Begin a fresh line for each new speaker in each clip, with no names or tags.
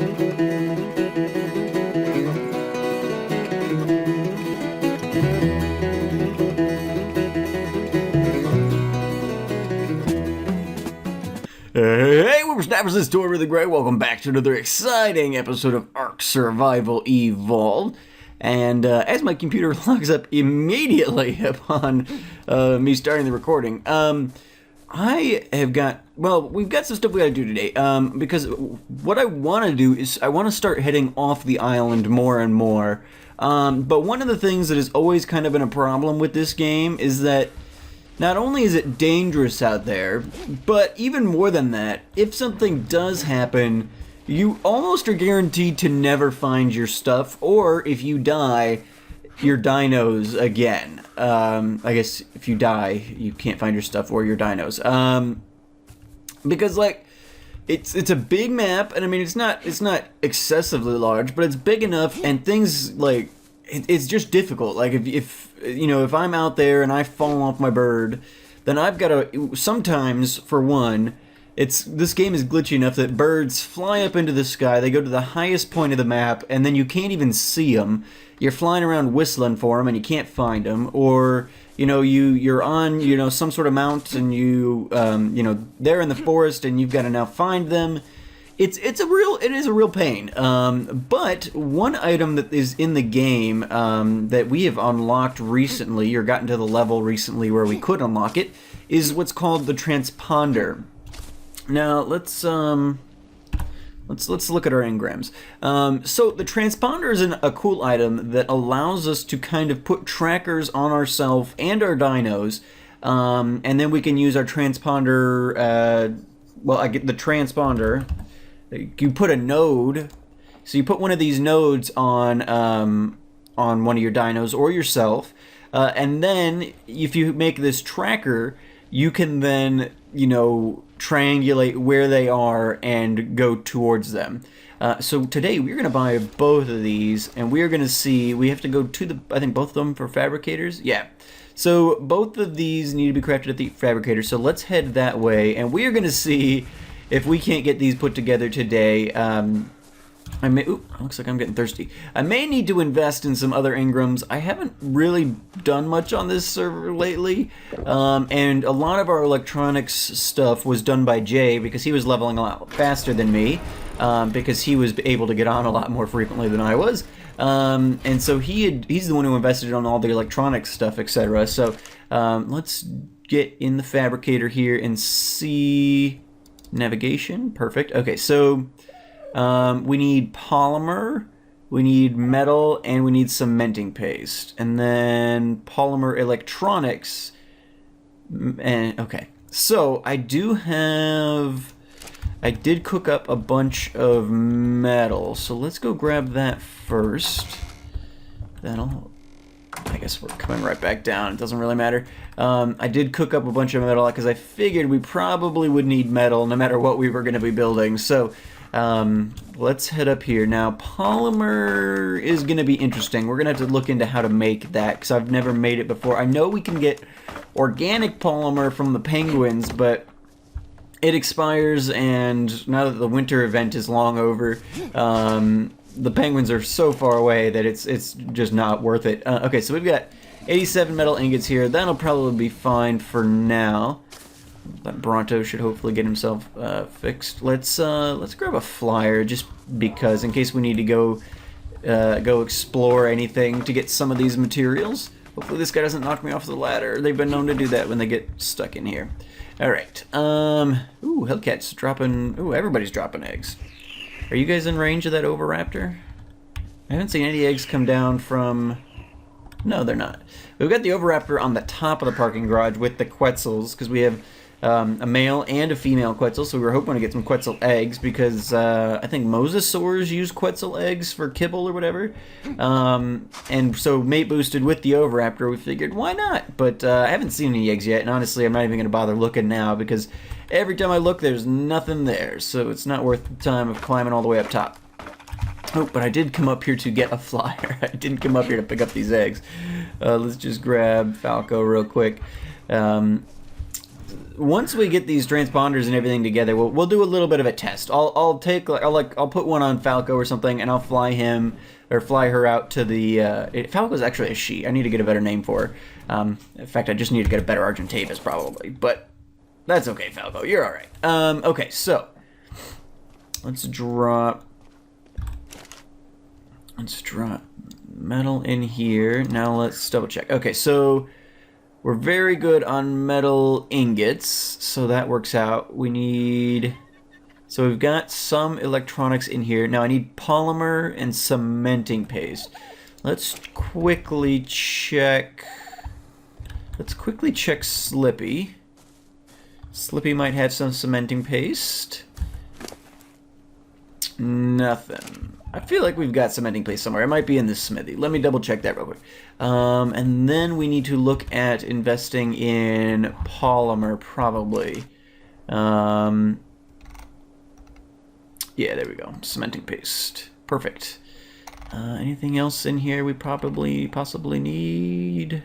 Hey, whippersnappers, this is Tortoise the Grey. Welcome back to another exciting episode of ARK Survival Evolved. And as my computer logs up immediately upon me starting the recording, I have got, well, we've got some stuff we gotta do today. Because what I want to do is I want to start heading off the island more and more. But one of the things that has always kind of been a problem with this game is that not only is it dangerous out there, but even more than that, if something does happen, you almost are guaranteed to never find your stuff, or if you die, your dinos again. I guess if you die, you can't find your stuff or your dinos. Because like, it's a big map, and I mean it's not excessively large, but it's big enough, and things like it's just difficult. Like if you know, if I'm out there and I fall off my bird, then I've got to, sometimes, for one, this game is glitchy enough that birds fly up into the sky, they go to the highest point of the map, and then you can't even see them. You're flying around whistling for them and you can't find them. Or, you know, you're on, you know, some sort of mount and you know, they're in the forest and you've got to now find them. It is a real pain. But one item that is in the game that we have unlocked recently, or gotten to the level recently where we could unlock it, is what's called the Transponder. Now let's look at our engrams. So the Transponder is a cool item that allows us to kind of put trackers on ourselves and our dinos, and then we can use our Transponder. Well, I get the Transponder. You put a node, so you put one of these nodes on one of your dinos or yourself, and then if you make this tracker, you can then, you know, triangulate where they are and go towards them. So today we're going to buy both of these, and we're going to see, we have to go to I think both of them for fabricators? Yeah. So both of these need to be crafted at the fabricator, so let's head that way, and we're going to see if we can't get these put together today. Looks like I'm getting thirsty. I may need to invest in some other engrams. I haven't really done much on this server lately, and a lot of our electronics stuff was done by Jay because he was leveling a lot faster than me, because he was able to get on a lot more frequently than I was, and so he's the one who invested on all the electronics stuff, etc. So let's get in the fabricator here and see. Navigation, perfect. Okay, so we need polymer, we need metal, and we need cementing paste, and then polymer electronics. And okay, so I did cook up a bunch of metal, so let's go grab that first. I guess we're coming right back down. It doesn't really matter. I did cook up a bunch of metal because I figured we probably would need metal no matter what we were going to be building. So let's head up here. Now, polymer is going to be interesting. We're going to have to look into how to make that because I've never made it before. I know we can get organic polymer from the penguins, but it expires, and now that the winter event is long over, the penguins are so far away that it's just not worth it. Okay, so we've got 87 metal ingots here. That'll probably be fine for now. That Bronto should hopefully get himself fixed. Let's grab a flyer just because, in case we need to go explore anything to get some of these materials. Hopefully this guy doesn't knock me off the ladder. They've been known to do that when they get stuck in here. All right. Ooh, Hellcat's dropping. Ooh, everybody's dropping eggs. Are you guys in range of that Oviraptor? I haven't seen any eggs come down from... No, they're not. We've got the Oviraptor on the top of the parking garage with the Quetzals, because we have a male and a female Quetzal, so we were hoping to get some Quetzal eggs, because I think Mosasaurs use Quetzal eggs for kibble or whatever. And so mate boosted with the Oviraptor, we figured, why not? But I haven't seen any eggs yet, and honestly, I'm not even going to bother looking now, because every time I look, there's nothing there, so it's not worth the time of climbing all the way up top. Oh, but I did come up here to get a flyer. I didn't come up here to pick up these eggs. Let's just grab Falco real quick. once we get these transponders and everything together, we'll do a little bit of a test. I'll put one on Falco or something, and I'll fly him or fly her out to the. Falco's actually a she. I need to get a better name for her. In fact, I just need to get a better Argentavis probably, but that's okay, Falco. You're all right. Okay, so let's drop metal in here. Now let's double check. Okay, so we're very good on metal ingots, so that works out. So we've got some electronics in here. Now I need polymer and cementing paste. Let's quickly check Slippy. Slippy might have some cementing paste. Nothing. I feel like we've got cementing paste somewhere. It might be in this smithy. Let me double check that real quick. And then we need to look at investing in polymer, probably. Yeah, there we go. Cementing paste. Perfect. Anything else in here we possibly need?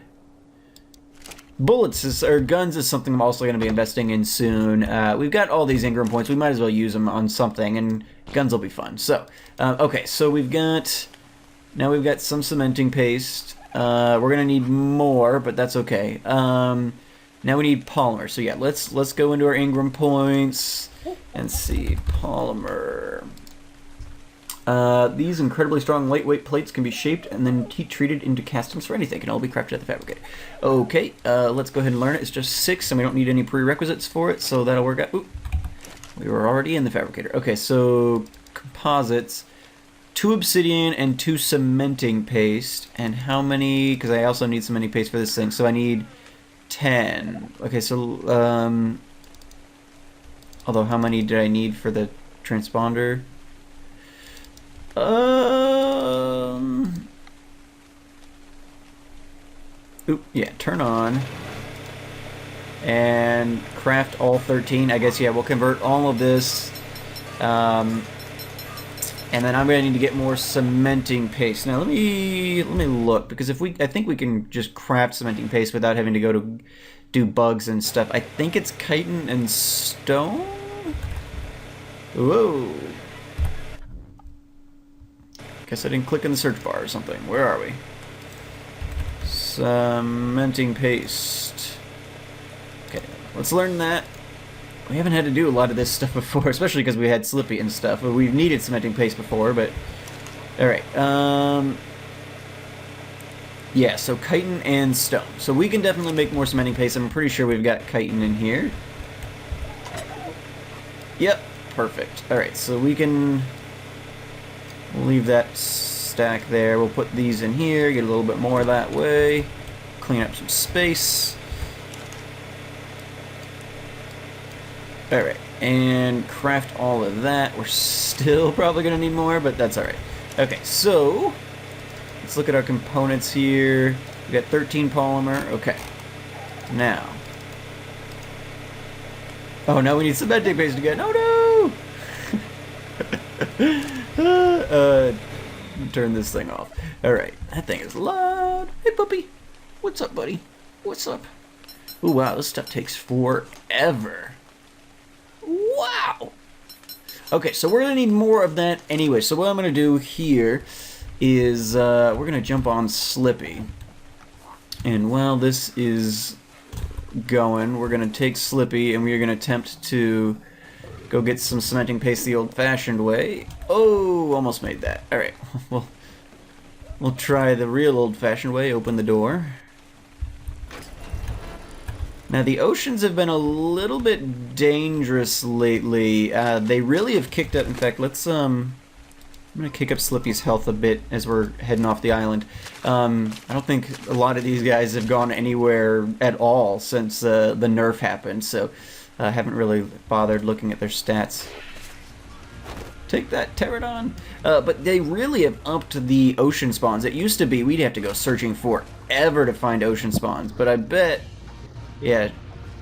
Bullets or guns is something I'm also going to be investing in soon. We've got all these Ingram points. We might as well use them on something, and guns will be fun. So, okay, so we've got some cementing paste. We're going to need more, but that's okay. Now we need polymer. So yeah, let's go into our Ingram points and see polymer. These incredibly strong, lightweight plates can be shaped and then heat-treated into castings for anything. Can all be crafted at the fabricator. Okay, let's go ahead and learn it. It's just 6, and we don't need any prerequisites for it, so that'll work out. Oop, we were already in the fabricator. Okay, so composites. 2 obsidian and 2 cementing paste. And how many? Because I also need cementing paste for this thing, so I need 10. Okay, so, although how many did I need for the transponder? Oop, yeah, turn on. And craft all 13. I guess, yeah, we'll convert all of this. And then I'm going to need to get more cementing paste. Now, let me look, because I think we can just craft cementing paste without having to go to do bugs and stuff. I think it's chitin and stone? Whoa. Guess I didn't click in the search bar or something. Where are we? Cementing paste. Okay, let's learn that. We haven't had to do a lot of this stuff before, especially because we had Slippy and stuff. But we've needed cementing paste before, but... Alright, yeah, so chitin and stone. So we can definitely make more cementing paste. I'm pretty sure we've got chitin in here. Yep, perfect. Alright, so we can... We'll leave that stack there. We'll put these in here, get a little bit more that way. Clean up some space. Alright, and craft all of that. We're still probably going to need more, but that's alright. Okay, so let's look at our components here. We got 13 polymer. Okay, now. Oh, now we need cementing paste again. Oh no! Turn this thing off. Alright, that thing is loud. Hey, puppy. What's up, buddy? What's up? Oh, wow, this stuff takes forever. Wow! Okay, so we're going to need more of that anyway. So what I'm going to do here is we're going to jump on Slippy. And while this is going, we're going to take Slippy and we are going to attempt to go get some cementing paste the old-fashioned way. Oh, almost made that. Alright, we'll try the real old-fashioned way. Open the door. Now, the oceans have been a little bit dangerous lately. They really have kicked up. In fact, I'm going to kick up Slippy's health a bit as we're heading off the island. I don't think a lot of these guys have gone anywhere at all since the nerf happened, so I haven't really bothered looking at their stats. Take that, Pterodon. But they really have upped the ocean spawns. It used to be we'd have to go searching forever to find ocean spawns, but I bet... Yeah,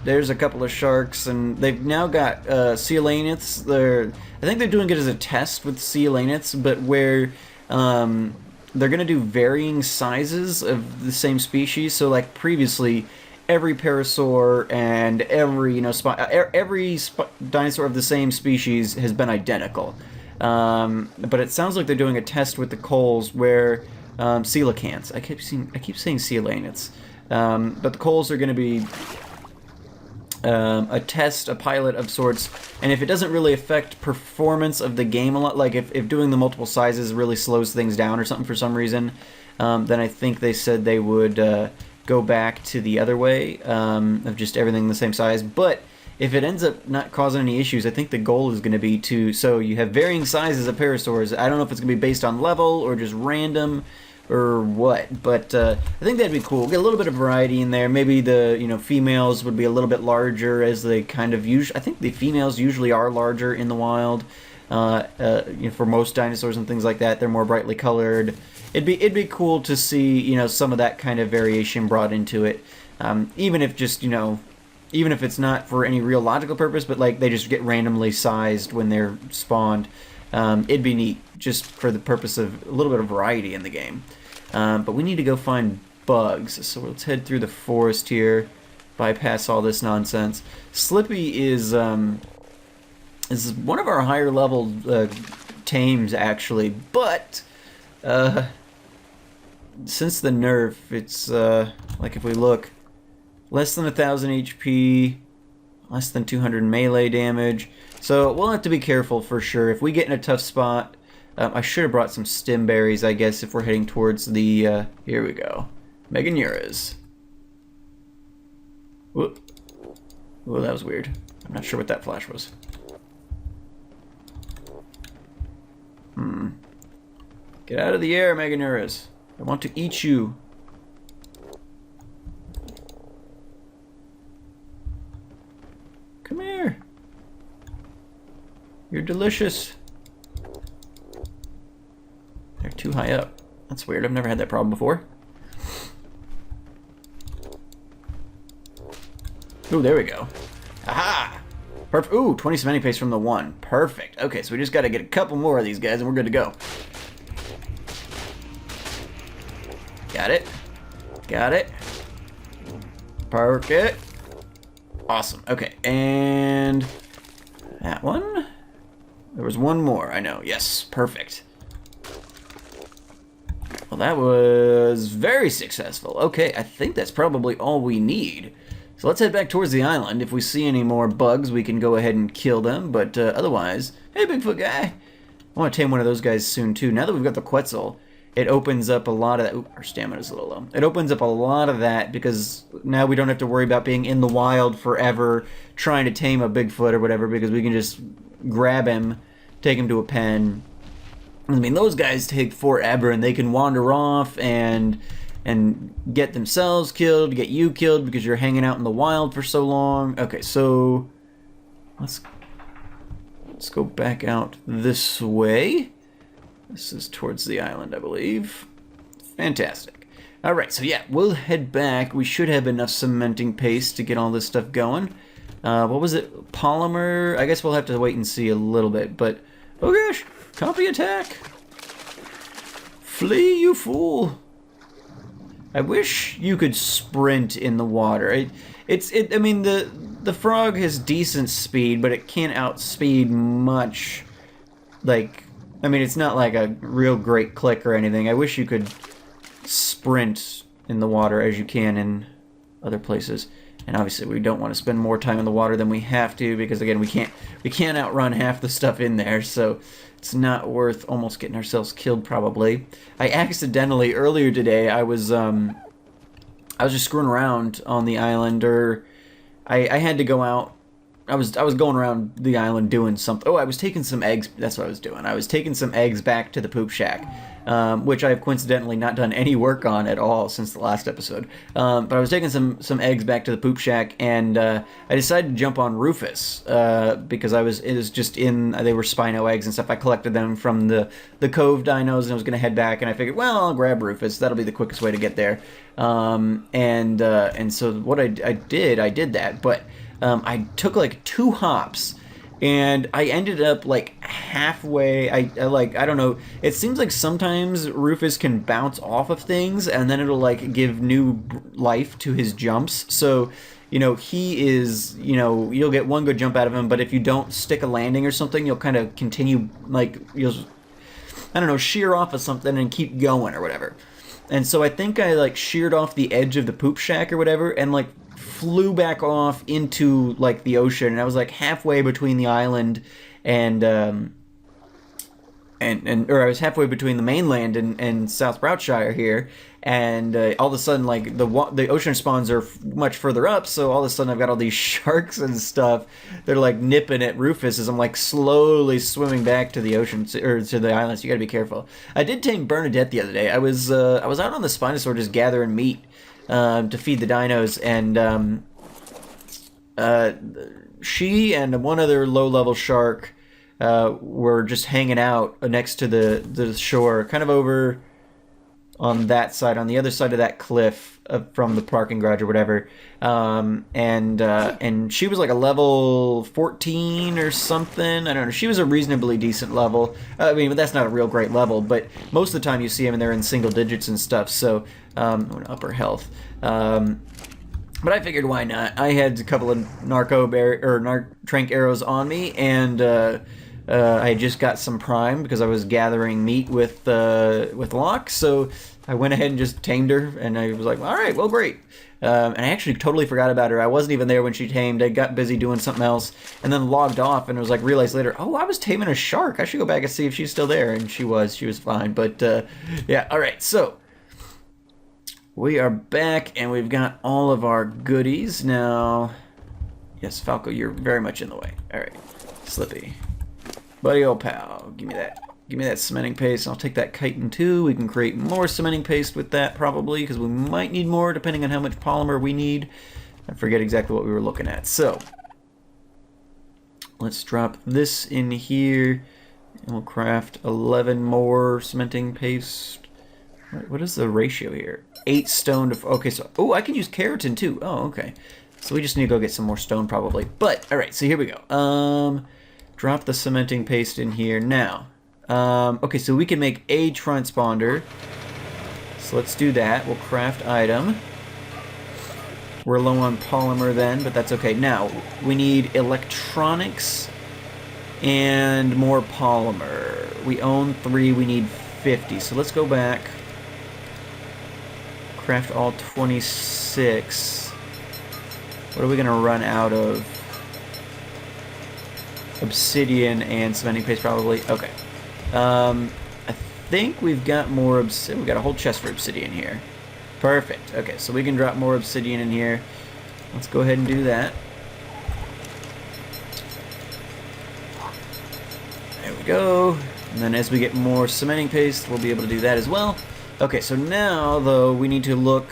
there's a couple of sharks, and they've now got coelacanths. I think they're doing it as a test with coelacanths, but where they're going to do varying sizes of the same species. So, like previously, every parasaur and every dinosaur of the same species has been identical. But it sounds like they're doing a test with the coals where coelacanths. I keep saying coelacanths. But the coals are going to be a pilot of sorts, and if it doesn't really affect performance of the game a lot, like if doing the multiple sizes really slows things down or something for some reason, then I think they said they would go back to the other way of just everything the same size. But if it ends up not causing any issues, I think the goal is going to be so you have varying sizes of parasaurs. I don't know if it's going to be based on level or just random or what, but I think that'd be cool. Get a little bit of variety in there. Maybe the females would be a little bit larger, as they kind of usually. I think the females usually are larger in the wild. For most dinosaurs and things like that, they're more brightly colored. It'd be cool to see some of that kind of variation brought into it, even if even if it's not for any real logical purpose, but like they just get randomly sized when they're spawned. It'd be neat just for the purpose of a little bit of variety in the game. But we need to go find bugs, so let's head through the forest here, bypass all this nonsense. Slippy is one of our higher level tames, actually, but since the nerf, it's like if we look, less than 1,000 HP, less than 200 melee damage. So we'll have to be careful for sure. If we get in a tough spot, I should have brought some stem berries, I guess, if we're heading towards the, here we go, Meganuras. Whoop. Well, that was weird. I'm not sure what that flash was. Get out of the air, Meganuras. I want to eat you. Come here. You're delicious. They're too high up. That's weird. I've never had that problem before. Ooh, there we go. Aha! Perfect. Ooh, 20 cementing paste from the one. Perfect. Okay, so we just got to get a couple more of these guys and we're good to go. Got it. Got it. Park it. Awesome. Okay, and that one. There was one more, I know. Yes, perfect. Well, that was very successful. Okay, I think that's probably all we need. So let's head back towards the island. If we see any more bugs, we can go ahead and kill them. But otherwise, hey, Bigfoot guy. I want to tame one of those guys soon, too. Now that we've got the Quetzal, it opens up a lot of that. Ooh, our stamina's a little low. It opens up a lot of that because now we don't have to worry about being in the wild forever trying to tame a Bigfoot or whatever, because we can just grab him, take him to a pen. I mean, those guys take forever, and they can wander off and get themselves killed, get you killed because you're hanging out in the wild for so long. Okay, so let's go back out this way. This is towards the island, I believe. Fantastic. Alright, so yeah, we'll head back. We should have enough cementing paste to get all this stuff going. What was it? Polymer? I guess we'll have to wait and see a little bit, but oh gosh, copy attack! Flee, you fool! I wish you could sprint in the water. I mean, the frog has decent speed, but it can't outspeed much. Like, I mean, it's not like a real great click or anything. I wish you could sprint in the water as you can in other places. And obviously, we don't want to spend more time in the water than we have to, because again, we can't outrun half the stuff in there. So it's not worth almost getting ourselves killed. Probably. I accidentally earlier today I was just screwing around on the island, or I had to go out. I was going around the island doing something. Oh, I was taking some eggs. That's what I was doing. I was taking some eggs back to the poop shack, which I've coincidentally not done any work on at all since the last episode. But I was taking some eggs back to the poop shack, and I decided to jump on Rufus because it was just in. They were Spino eggs and stuff. I collected them from the Cove dinos, and I was going to head back, and I figured, well, I'll grab Rufus. That'll be the quickest way to get there. And so what I did that, but I took like 2 hops, and I ended up like halfway. I don't know. It seems like sometimes Rufus can bounce off of things, and then it'll like give new life to his jumps. So, he is, you'll get one good jump out of him, but if you don't stick a landing or something, you'll kind of continue, like, you'll, I don't know, shear off of something and keep going or whatever. And so I think I like sheared off the edge of the poop shack or whatever, and like flew back off into like the ocean, and I was like halfway between the island and or I was halfway between the mainland and South Broutshire here, and all of a sudden like the ocean spawns are much further up, so all of a sudden I've got all these sharks and stuff that are like nipping at Rufus as I'm like slowly swimming back to the ocean or to the island. So you got to be careful. I did tame Bernadette the other day. I was out on the Spinosaur just gathering meat to feed the dinos, and she and one other low-level shark were just hanging out next to the shore, kind of over on that side, on the other side of that cliff from the parking garage or whatever. And she was like a level 14 or something. I don't know. She was a reasonably decent level. I mean, but that's not a real great level. But most of the time you see them and they're in single digits and stuff. So upper health. But I figured, why not? I had a couple of trank arrows on me, and I just got some prime because I was gathering meat with Locke. So I went ahead and just tamed her, and I was like, all right, well, great. And I actually totally forgot about her. I wasn't even there when she tamed. I got busy doing something else, and then logged off, and was like, realized later, oh, I was taming a shark. I should go back and see if she's still there. And she was fine. But yeah, all right. So we are back, and we've got all of our goodies now. Yes, Falco, you're very much in the way. All right, Slippy, buddy, old pal, give me that. Give me that cementing paste. I'll take that chitin too. We can create more cementing paste with that probably, because we might need more depending on how much polymer we need. I forget exactly what we were looking at. So let's drop this in here, and we'll craft 11 more cementing paste. What is the ratio here? 8 stone to... Okay, so... Oh, I can use keratin too. Oh, okay. So we just need to go get some more stone probably. But, alright, so here we go. Drop the cementing paste in here now. Okay, so we can make a transponder. So let's do that. We'll craft item. We're low on polymer then, but that's okay. Now, we need electronics and more polymer. We own 3, we need 50. So let's go back. Craft all 26. What are we going to run out of? Obsidian and cementing paste probably. Okay. I think we've got more obsidian. We've got a whole chest for obsidian here. Perfect. Okay, so we can drop more obsidian in here. Let's go ahead and do that. There we go. And then as we get more cementing paste, we'll be able to do that as well. Okay, so now, though, we need to look...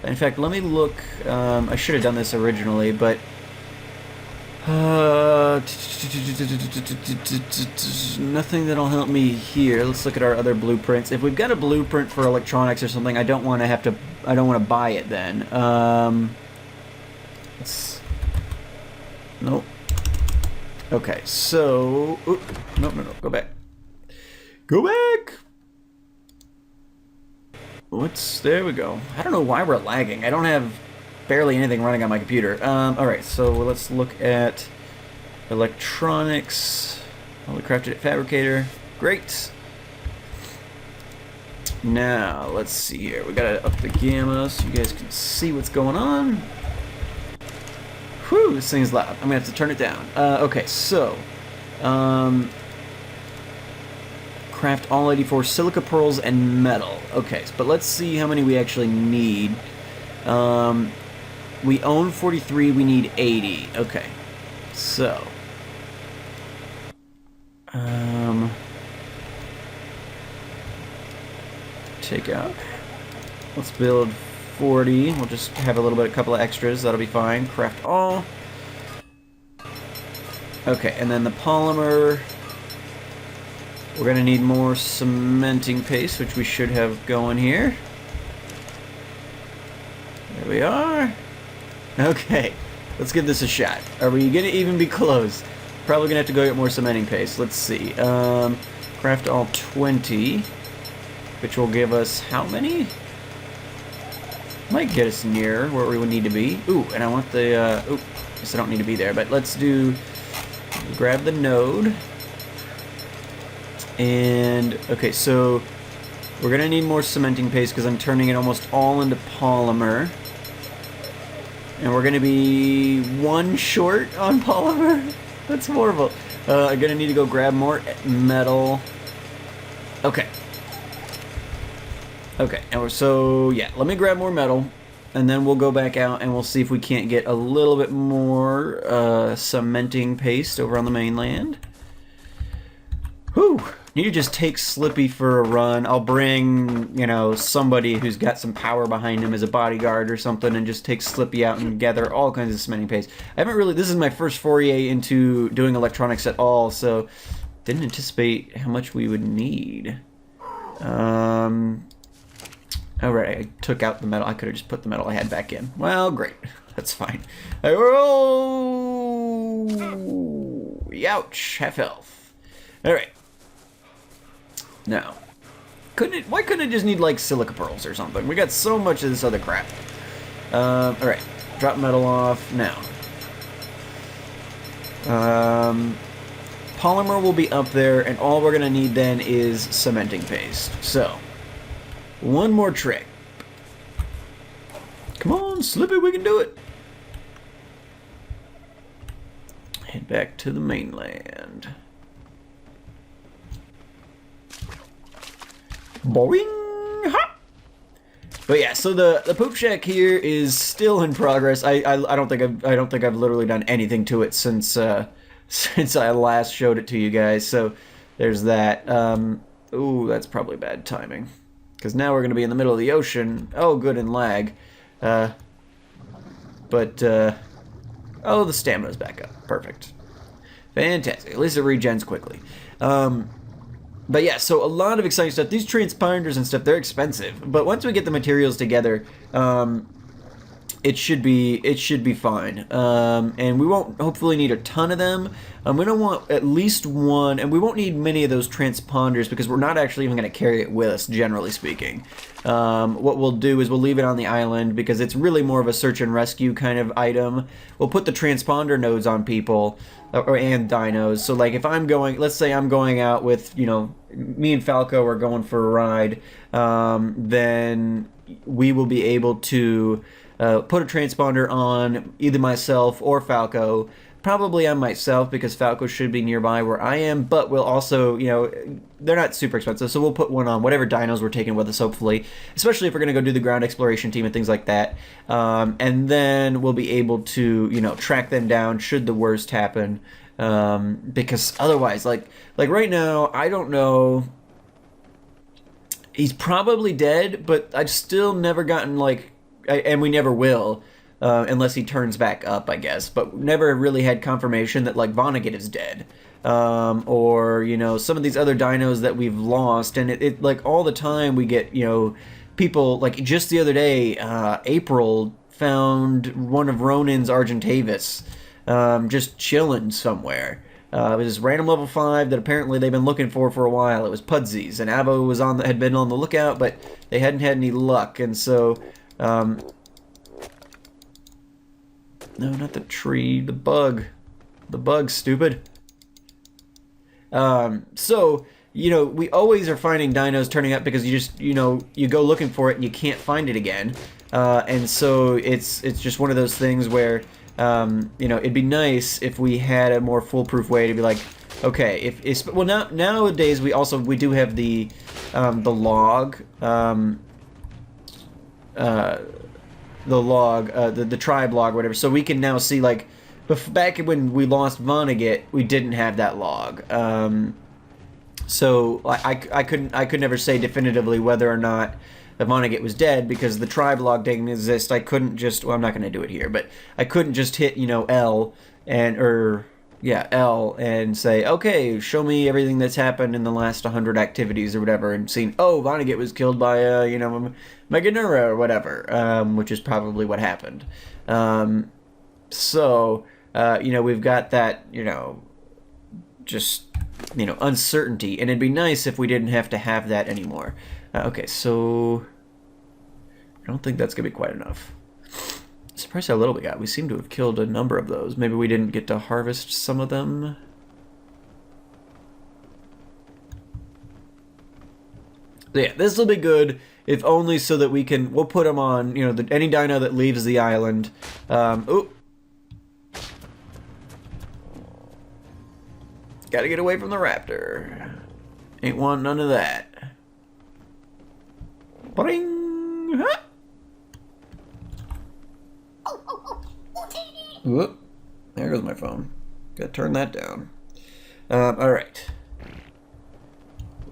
In fact, let me look... I should have done this originally, but... nothing that'll help me here. Let's look at our other blueprints. If we've got a blueprint for electronics or something, I don't want to buy it then. Nope. Okay, so... No, go back. Go back! There we go. I don't know why we're lagging. I don't have barely anything running on my computer. Alright, so let's look at electronics. Only crafted at fabricator. Great. Now, let's see here. We gotta up the gamma so you guys can see what's going on. Whew, this thing's loud. I'm gonna have to turn it down. Okay, so... craft all 84 silica pearls and metal. Okay, but let's see how many we actually need. We own 43, we need 80. Okay, so... take out... Let's build 40. We'll just have a couple of extras. That'll be fine. Craft all. Okay, and then the polymer... We're going to need more cementing paste, which we should have going here. There we are. Okay, let's give this a shot. Are we going to even be close? Probably gonna have to go get more cementing paste. Let's see. Craft all 20, which will give us how many? Might get us near where we would need to be. Ooh, and I want the, ooh, I guess I don't need to be there, but let's do, grab the node. And, okay, so we're gonna need more cementing paste because I'm turning it almost all into polymer. And we're gonna be 1 short on polymer. That's horrible. I'm gonna need to go grab more metal. Okay. Okay, and so yeah, let me grab more metal, and then we'll go back out and we'll see if we can't get a little bit more cementing paste over on the mainland. Whew. Need to just take Slippy for a run. I'll bring, you know, somebody who's got some power behind him as a bodyguard or something and just take Slippy out and gather all kinds of cementing paste. I haven't really, this is my first foray into doing electronics at all, so didn't anticipate how much we would need. Alright, I took out the metal. I could have just put the metal I had back in. Well, great. That's fine. Oh, ouch, half health. Alright. Now, why couldn't it just need like silica pearls or something? We got so much of this other crap. Alright, drop metal off now. Polymer will be up there, and all we're gonna need then is cementing paste. So, one more trick. Come on, Slippy, we can do it. Head back to the mainland. Boing! Ha! But yeah, so the poop shack here is still in progress. I don't think I've literally done anything to it since since I last showed it to you guys. So there's that. Ooh, that's probably bad timing, because now we're gonna be in the middle of the ocean. Oh, good, and lag. Oh, the stamina's back up. Perfect. Fantastic. At least it regens quickly. But yeah, so a lot of exciting stuff. These transponders and stuff, they're expensive. But once we get the materials together, it should be fine. And we won't hopefully need a ton of them. We don't want at least one, and we won't need many of those transponders because we're not actually even going to carry it with us, generally speaking. What we'll do is we'll leave it on the island because it's really more of a search and rescue kind of item. We'll put the transponder nodes on people and dinos. So like if I'm going, let's say I'm going out with, you know, me and Falco are going for a ride, then we will be able to put a transponder on either myself or Falco. Probably on myself because Falco should be nearby where I am, but we'll also, you know, they're not super expensive, so we'll put one on whatever dinos we're taking with us, hopefully, especially if we're going to go do the ground exploration team and things like that. And then we'll be able to, you know, track them down should the worst happen, because otherwise, like right now, I don't know. He's probably dead, but I've still never gotten, like, and we never will, unless he turns back up, I guess. But never really had confirmation that, like, Vonnegut is dead. Or, you know, some of these other dinos that we've lost. And it like, all the time we get, you know, people, like, just the other day, April found one of Ronin's Argentavis, just chilling somewhere. It was this random level 5 that apparently they've been looking for a while. It was Pudsies, and Avo was had been on the lookout, but they hadn't had any luck. And so, no, not the tree, the bug. The bug, stupid. So, you know, we always are finding dinos turning up because you just, you know, you go looking for it and you can't find it again. And so it's just one of those things where, you know, it'd be nice if we had a more foolproof way to be like, okay, if it's, well, nowadays we do have the log, the tribe log, whatever. So we can now see, like, back when we lost Vonnegut, we didn't have that log. So I could never say definitively whether or not Vonnegut was dead because the tribe log didn't exist. I couldn't just, well, I'm not going to do it here, but I couldn't just hit, you know, L and say, okay, show me everything that's happened in the last 100 activities or whatever, and seen, oh, Vonnegut was killed by, you know, Meganura or whatever, which is probably what happened. So, you know, we've got that, you know, just, you know, uncertainty. And it'd be nice if we didn't have to have that anymore. Okay, so I don't think that's going to be quite enough. Surprised how little we got. We seem to have killed a number of those. Maybe we didn't get to harvest some of them. Yeah, this will be good, if only so that we'll put them on, you know, any dino that leaves the island. Gotta get away from the raptor. Ain't want none of that. Bring! Huh? Whoop. There goes my phone. Gotta turn that down. Alright.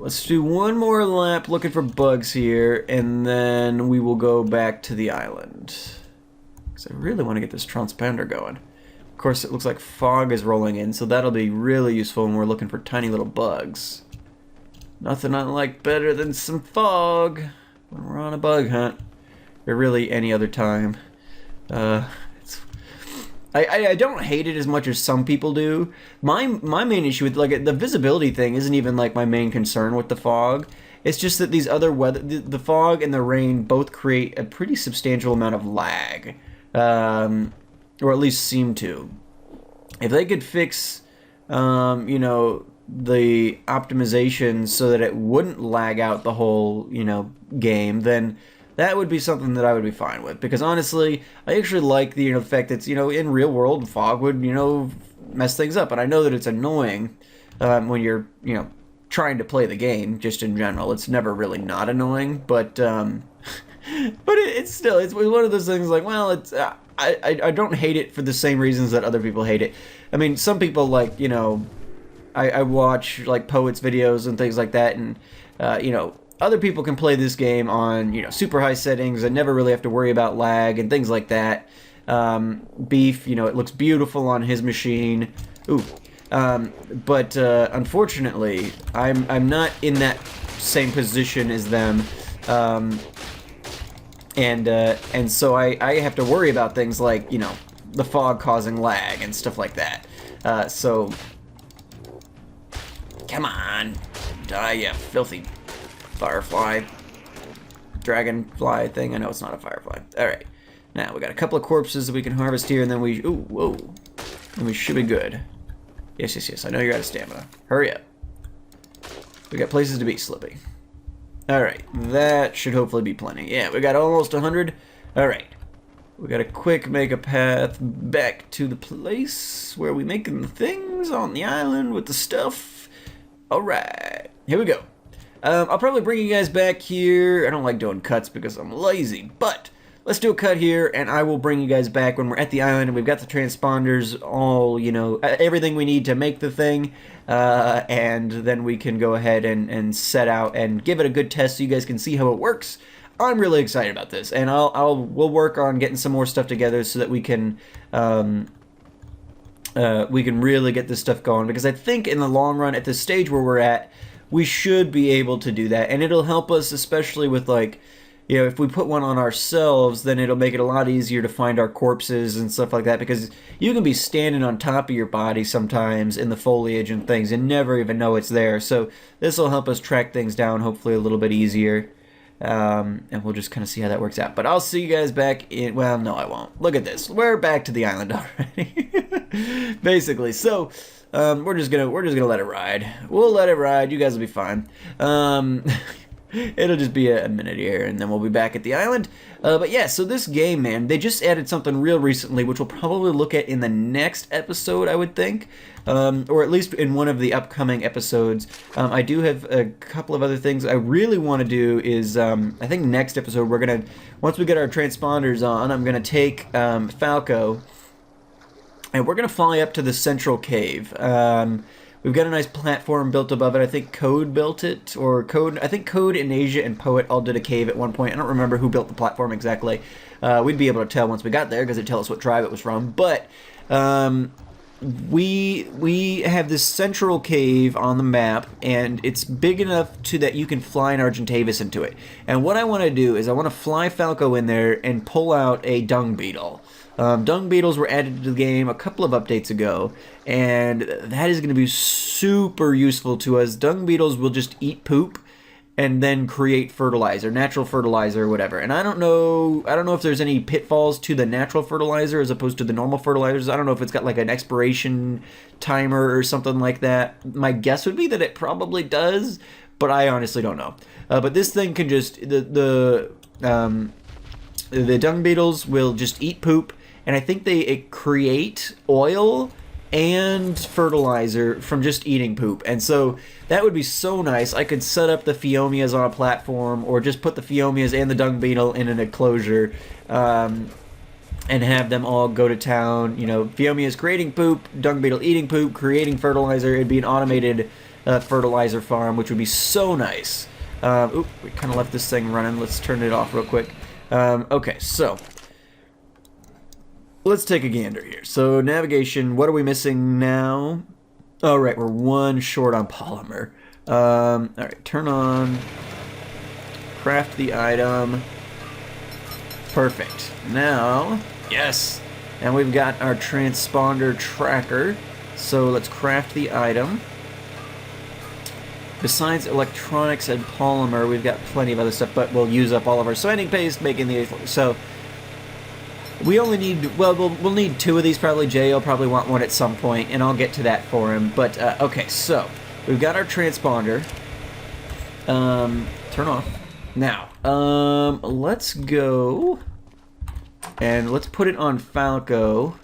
Let's do one more lap looking for bugs here, and then we will go back to the island. Because I really want to get this transponder going. Of course, it looks like fog is rolling in, so that'll be really useful when we're looking for tiny little bugs. Nothing I like better than some fog when we're on a bug hunt. Or really any other time. I don't hate it as much as some people do. My main issue with, like, the visibility thing isn't even like my main concern with the fog. It's just that these other weather, the fog and the rain both create a pretty substantial amount of lag, or at least seem to. If they could fix, you know, the optimization so that it wouldn't lag out the whole, you know, game, then that would be something that I would be fine with, because honestly, I actually like the, you know, the fact that, you know, in real world, fog would, you know, mess things up, and I know that it's annoying when you're, you know, trying to play the game, just in general. It's never really not annoying, but but it's still, it's one of those things like, well, it's, I don't hate it for the same reasons that other people hate it. I mean, some people, like, you know, I watch, like, poets videos and things like that, and, you know, other people can play this game on, you know, super high settings and never really have to worry about lag and things like that. Beef, you know, it looks beautiful on his machine. Ooh. But unfortunately, I'm not in that same position as them. And so I have to worry about things like, you know, the fog causing lag and stuff like that. So come on, die, you filthy firefly, dragonfly thing. I know it's not a firefly. Alright, now we got a couple of corpses that we can harvest here, and then we, ooh, whoa, and we should be good. Yes, yes, yes, I know you're out of stamina. Hurry up. We got places to be, Slippy. Alright, that should hopefully be plenty. Yeah, we got almost 100. Alright, we gotta quick make a path back to the place where we making the things on the island with the stuff. Alright, here we go. I'll probably bring you guys back here. I don't like doing cuts because I'm lazy, but let's do a cut here, and I will bring you guys back when we're at the island and we've got the transponders, all, you know, everything we need to make the thing, and then we can go ahead and set out and give it a good test so you guys can see how it works. I'm really excited about this, and we'll work on getting some more stuff together so that we can really get this stuff going, because I think in the long run, at the stage where we're at, we should be able to do that, and it'll help us, especially with, like, you know, if we put one on ourselves, then it'll make it a lot easier to find our corpses and stuff like that, because you can be standing on top of your body sometimes in the foliage and things and never even know it's there. So this will help us track things down, hopefully a little bit easier, and we'll just kind of see how that works out. But I'll see you guys back in, well, no, I won't. Look at this. We're back to the island already, basically. So we're just gonna let it ride. We'll let it ride. You guys will be fine. It'll just be a minute here, and then we'll be back at the island. But yeah, so this game, man, they just added something real recently, which we'll probably look at in the next episode, I would think, or at least in one of the upcoming episodes. I do have a couple of other things I really want to do. Is I think next episode we're gonna, once we get our transponders on, I'm gonna take Falco, and we're gonna fly up to the central cave. We've got a nice platform built above it. I think Code built it, or I think Code in Asia and Poet all did a cave at one point. I don't remember who built the platform exactly. We'd be able to tell once we got there, because it'd tell us what tribe it was from. But we have this central cave on the map, and it's big enough to that you can fly an Argentavis into it. And what I want to do is I want to fly Falco in there and pull out a dung beetle. Dung beetles were added to the game a couple of updates ago, and that is going to be super useful to us. Dung beetles will just eat poop and then create fertilizer, natural fertilizer or whatever. And I don't know if there's any pitfalls to the natural fertilizer as opposed to the normal fertilizers. I don't know if it's got like an expiration timer or something like that. My guess would be that it probably does, but I honestly don't know. But this thing can just the dung beetles will just eat poop, and I think they create oil and fertilizer from just eating poop. And so that would be so nice. I could set up the Pheomias on a platform, or just put the Pheomias and the dung beetle in an enclosure, and have them all go to town. You know, Pheomias creating poop, dung beetle eating poop, creating fertilizer. It'd be an automated fertilizer farm, which would be so nice. Oop, we kind of left this thing running. Let's turn it off real quick. Okay, so let's take a gander here. So navigation, what are we missing now? Oh, right, we're one short on polymer. All right, turn on, craft the item. Perfect. Now, yes, and we've got our transponder tracker. So let's craft the item. Besides electronics and polymer, we've got plenty of other stuff, but we'll use up all of our sanding paste making the... So we only need, well, we'll need 2 of these probably. Jay will probably want one at some point, and I'll get to that for him. But, okay, so we've got our transponder. Turn off. Now, let's go, and let's put it on Falco,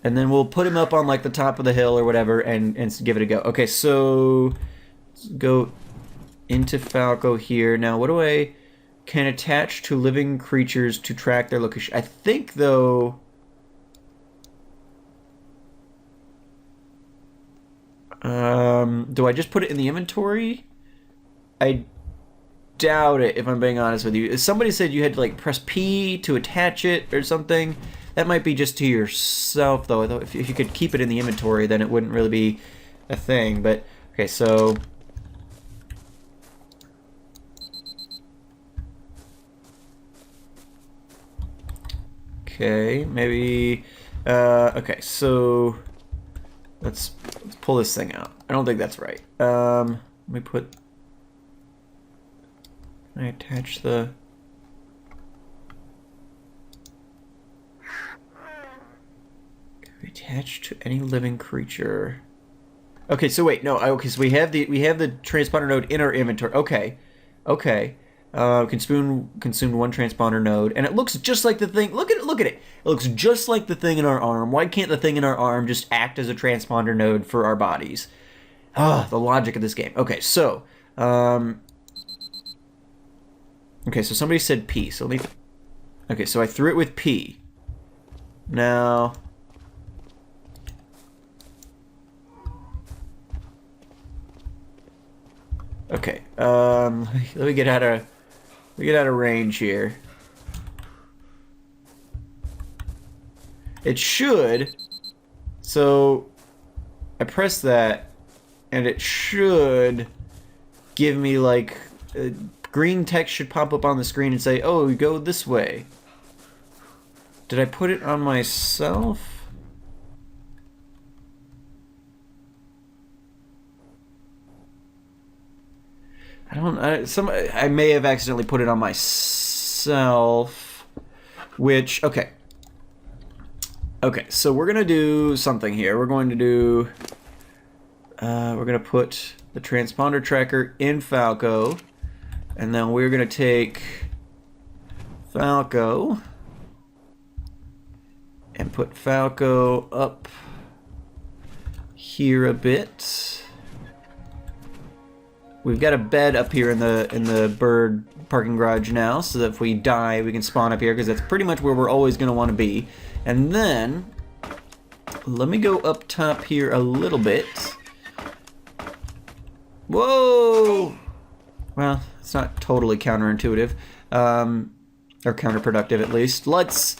and then we'll put him up on, like, the top of the hill or whatever, and give it a go. Okay, so let's go into Falco here. Now, what do I... Can attach to living creatures to track their location. I think, though... do I just put it in the inventory? I doubt it, if I'm being honest with you. Somebody said you had to, like, press P to attach it or something. That might be just to yourself, though. If you could keep it in the inventory, then it wouldn't really be a thing. But, okay, so... Okay, maybe... okay, so... Let's pull this thing out. I don't think that's right. Let me put... Can I attach the... Can we attach to any living creature? Okay, so wait, no. Okay, so we have the transponder node in our inventory. Okay, okay. Consumed 1 transponder node, and it looks just like the thing. Look at it, look at it. It looks just like the thing in our arm. Why can't the thing in our arm just act as a transponder node for our bodies? Ah, the logic of this game. Okay, so, okay, so somebody said P. So let me. Okay, so I threw it with P. Now. Okay, let me get out of. We get out of range here. It should. So I press that, and it should give me like green text should pop up on the screen and say, "Oh, go this way." Did I put it on myself? I may have accidentally put it on myself, which, okay. Okay, so we're going to do something here. We're going to do, we're going to put the transponder tracker in Falco, and then we're going to take Falco and put Falco up here a bit. We've got a bed up here in the bird parking garage now, so that if we die, we can spawn up here, because that's pretty much where we're always going to want to be. And then, let me go up top here a little bit. Whoa! Well, it's not totally counterintuitive, or counterproductive at least. Let's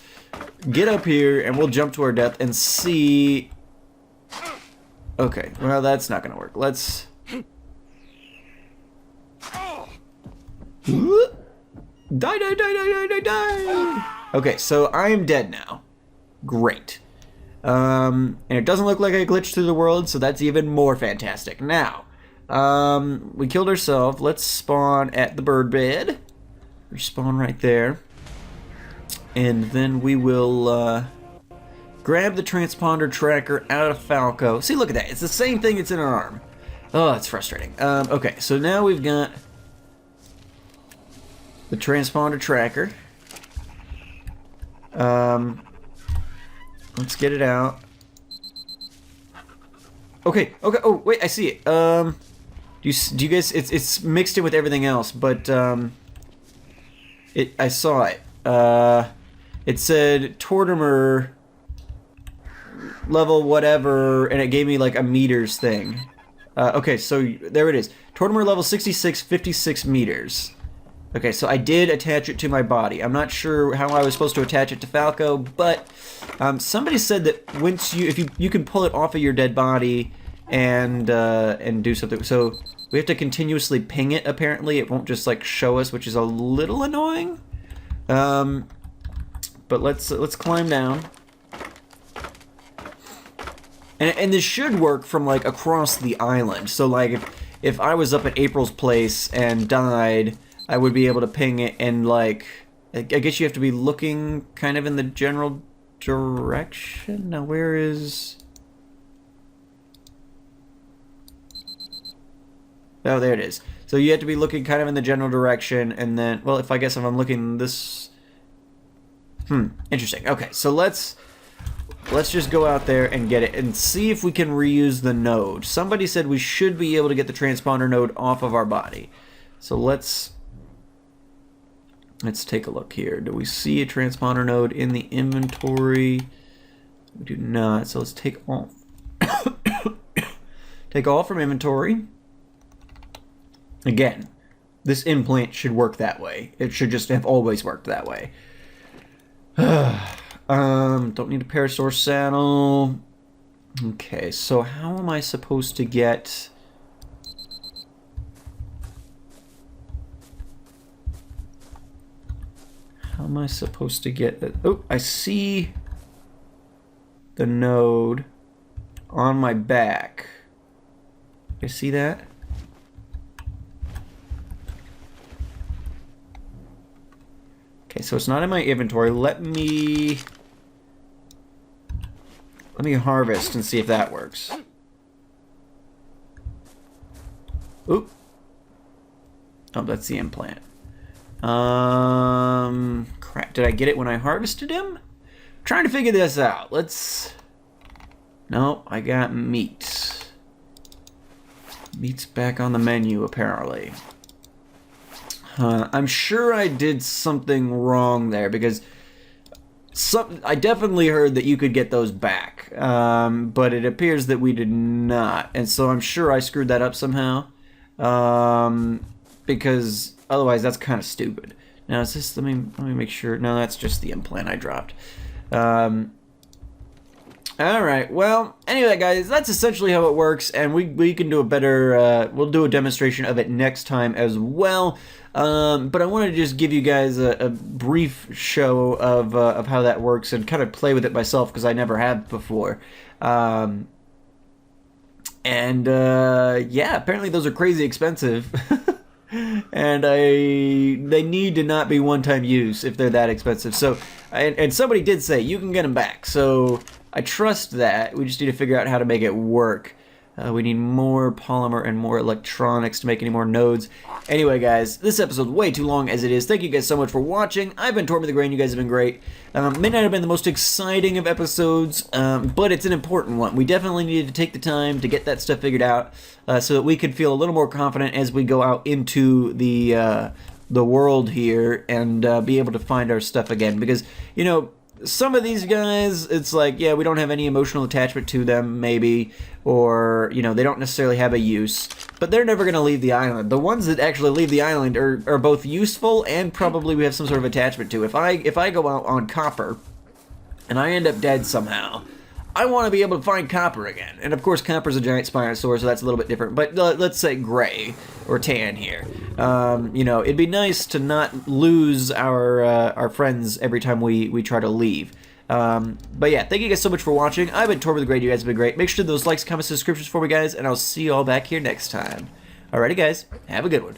get up here and we'll jump to our death and see. Okay, well that's not gonna work. Let's. Die, die, die, die, die, die. Okay, so I am dead now. Great. And it doesn't look like I glitched through the world, so that's even more fantastic. Now, we killed ourselves. Let's spawn at the bird bed. Respawn right there. And then we will grab the transponder tracker out of Falco. See, look at that. It's the same thing that's in our arm. Oh, it's frustrating. Okay, so now we've got the transponder tracker. Let's get it out. Okay, okay. Oh, wait, I see it. Do you guys? It's mixed in with everything else, but I saw it. It said Tortimer level whatever, and it gave me like a meters thing. Okay, so there it is. Tortimer level 66, 56 meters. Okay, so I did attach it to my body. I'm not sure how I was supposed to attach it to Falco, but somebody said that once if you can pull it off of your dead body and do something. So we have to continuously ping it. Apparently, it won't just like show us, which is a little annoying. But let's climb down. And this should work from like across the island. So like if I was up at April's place and died, I would be able to ping it, and like I guess you have to be looking kind of in the general direction. Now where is? Oh, there it is. So you have to be looking kind of in the general direction, and then, well, if I'm looking this. Interesting. Okay, so let's just go out there and get it and see if we can reuse the node. Somebody said we should be able to get the transponder node off of our body. So let's take a look here. Do we see a transponder node in the inventory? We do not. So let's take all take all from inventory. Again, this implant should work that way. It should just have always worked that way. Don't need a parasaur saddle. Okay, so how am I supposed to get? How am I supposed to get that? Oh, I see the node on my back. You see that? Okay, so it's not in my inventory. Let me harvest and see if that works. Oop. Oh, that's the implant. Crap. Did I get it when I harvested him? I'm trying to figure this out. No, I got meat. Meat's back on the menu, apparently. I'm sure I did something wrong there, because I definitely heard that you could get those back, but it appears that we did not, and so I'm sure I screwed that up somehow, because otherwise that's kind of stupid. Now is this? Let me make sure. No, that's just the implant I dropped. Alright, well, anyway guys, that's essentially how it works, and we can do a better, we'll do a demonstration of it next time as well. But I wanted to just give you guys a brief show of how that works and kind of play with it myself, because I never have before. Yeah, apparently those are crazy expensive. And they need to not be one-time use if they're that expensive. So, and somebody did say you can get them back, so I trust that. We just need to figure out how to make it work. We need more polymer and more electronics to make any more nodes. Anyway, guys, this episode's way too long as it is. Thank you guys so much for watching. I've been Tortoise the Grain. You guys have been great. May not have been the most exciting of episodes, but it's an important one. We definitely needed to take the time to get that stuff figured out so that we could feel a little more confident as we go out into the world here and be able to find our stuff again. Because, you know, some of these guys, it's like, yeah, we don't have any emotional attachment to them, maybe, or, you know, they don't necessarily have a use, but they're never going to leave the island. The ones that actually leave the island are both useful and probably we have some sort of attachment to. If I go out on copper, and I end up dead somehow, I want to be able to find copper again. And of course, copper's a giant Spinosaur, so that's a little bit different. But let's say gray or tan here. You know, it'd be nice to not lose our friends every time we try to leave. But yeah, thank you guys so much for watching. I've been Tortoise the Great. You guys have been great. Make sure to those likes, comments, subscriptions for me, guys, and I'll see you all back here next time. Alrighty, guys. Have a good one.